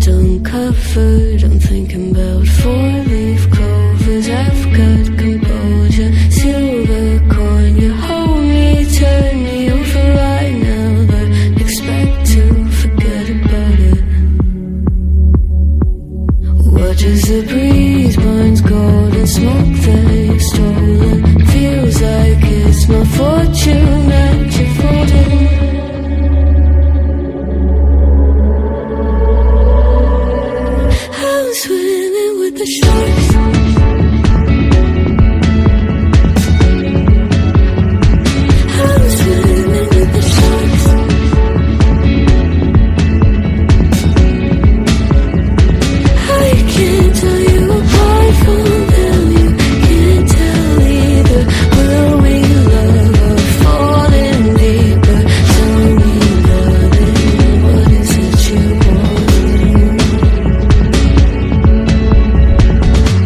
uncovered. I'm thinking about four-leaf clovers. I've got composure, silver coin. You hold me, turn me over. I never expect to forget about it. Watch as the breeze burns gold and smoke that you've stolen. Feels like it's my fortune that you're folding. I'm swimming with the sharks. I'm swimming with the sharks. I can't tell you apart from them. You can't tell either. Will we love or fall in deeper? Tell me, darling, what is it you want?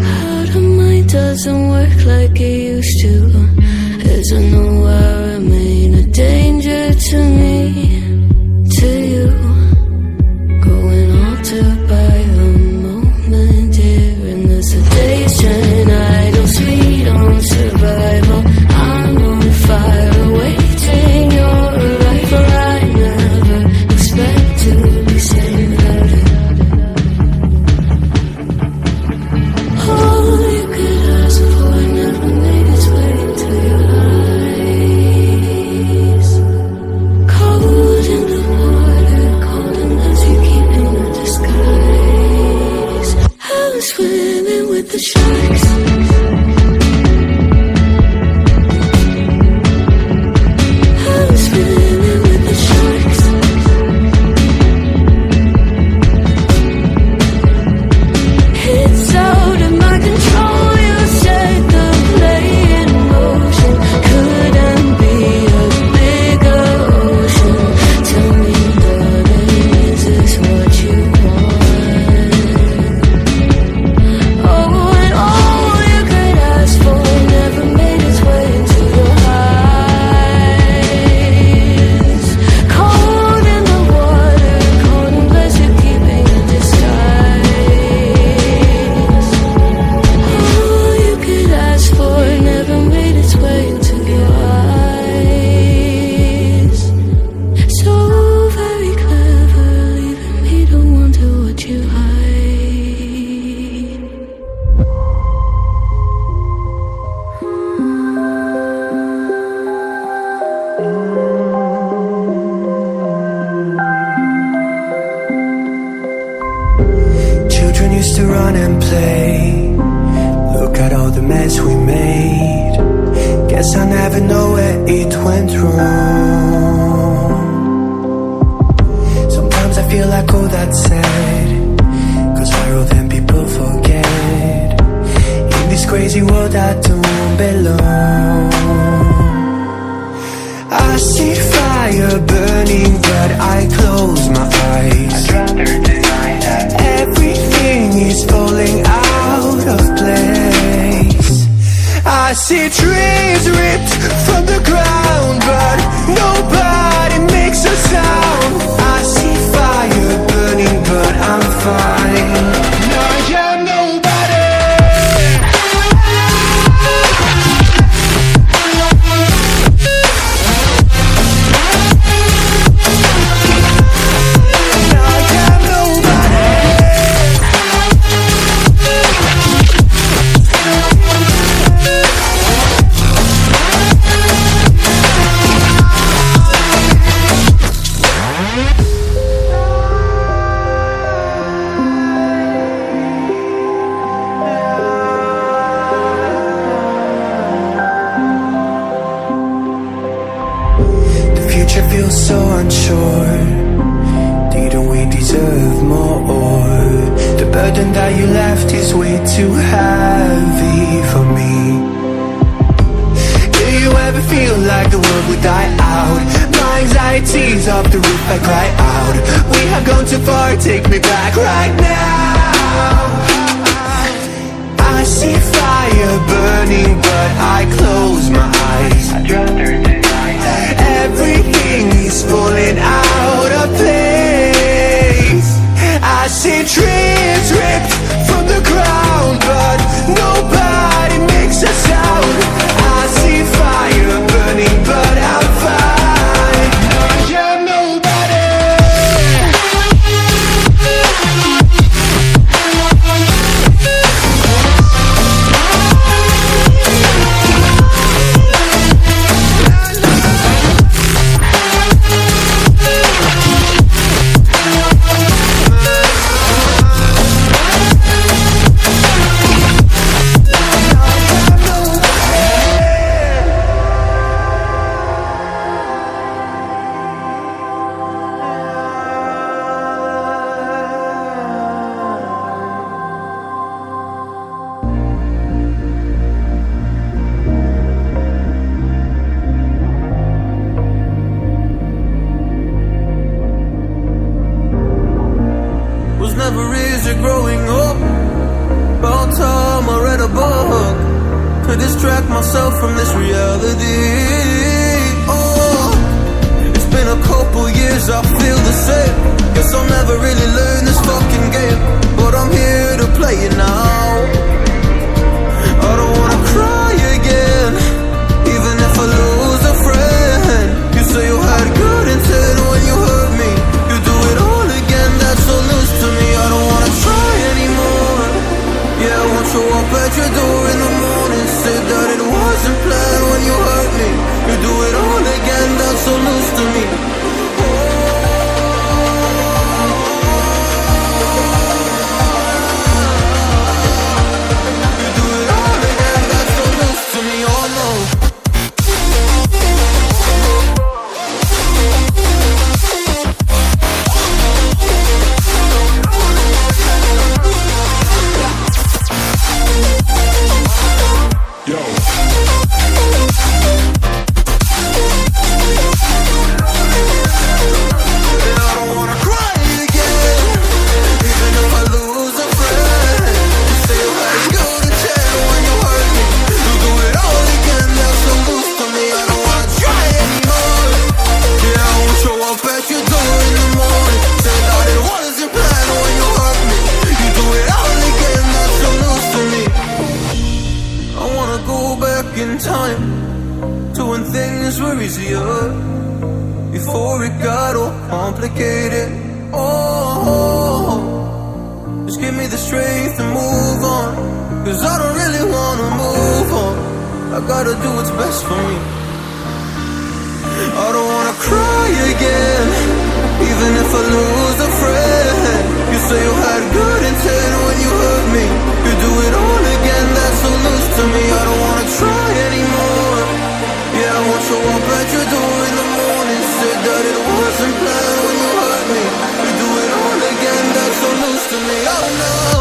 How the mind doesn't work like it used to. As I know I remain a danger to me, to you. Going altered by the moment here in this sedation. Idle, sweet on survival. I'm on fire, awaiting your arrival. I never expect to be saved without it. All you could ask for never made its way to your eyes. Cold in the water, cold unless you keep in the disguise. I'm swimming with the sharks. I'm swimming with the sharks. It's out of my control. You set the play in motion. Couldn't be a bigger ocean. Tell me, darling, is this what you want? Oh, and all you could ask for never made its way into your eyes. Cold in the water, cold unless you're keeping a disguise. All you could ask for never made its way into your eyes. So very clever, leaving me to wonder what you hide. Children used to run and play. Look at all the mess we made. Guess I never know where it went wrong. Sometimes I feel like all that's sad, 'cause viral then people forget. In this crazy world I don't belong. I see fire burning but I close my eyes. I'd rather deny that. Everything is falling out of place. I see trees ripped from the ground, but nobody makes a sound. I see fire burning, but I'm fine. I am nobody. I am nobody. The future feels so unsure. Didn't we deserve more? The burden that you left is way too heavy for me. Do you ever feel like the world would die out? My anxiety's off the roof, I cry out. We have gone too far, take me back right now. I see fire burning, but I close my eyes. I'd rather deny that. Everything is falling out of place. I see to distract myself from this reality. Oh, it's been a couple years, I feel the same. Guess I'll never really learn this fucking game, but I'm here to play it now. I don't wanna cry again, even if I lose a friend. You say you had good intent when you hurt me. You do it all again, that's so loose to me. I don't wanna try anymore. Yeah, I won't show up at your door in the morning. Say that it wasn't planned when you hurt me. You do it all again, that's so loose to me. In time to when things were easier, before it got all complicated. Oh, just give me the strength to move on, cause I don't really wanna move on. I gotta do what's best for me. I don't wanna cry again, even if I lose a friend. You say you had good intent when you hurt me. You do it all again, that's so loose to me. I don't wanna try anymore. Yeah, I won't show up at your door in the morning. Said that it wasn't planned when you hurt me. You do it all again, that's so loose to me. Oh no.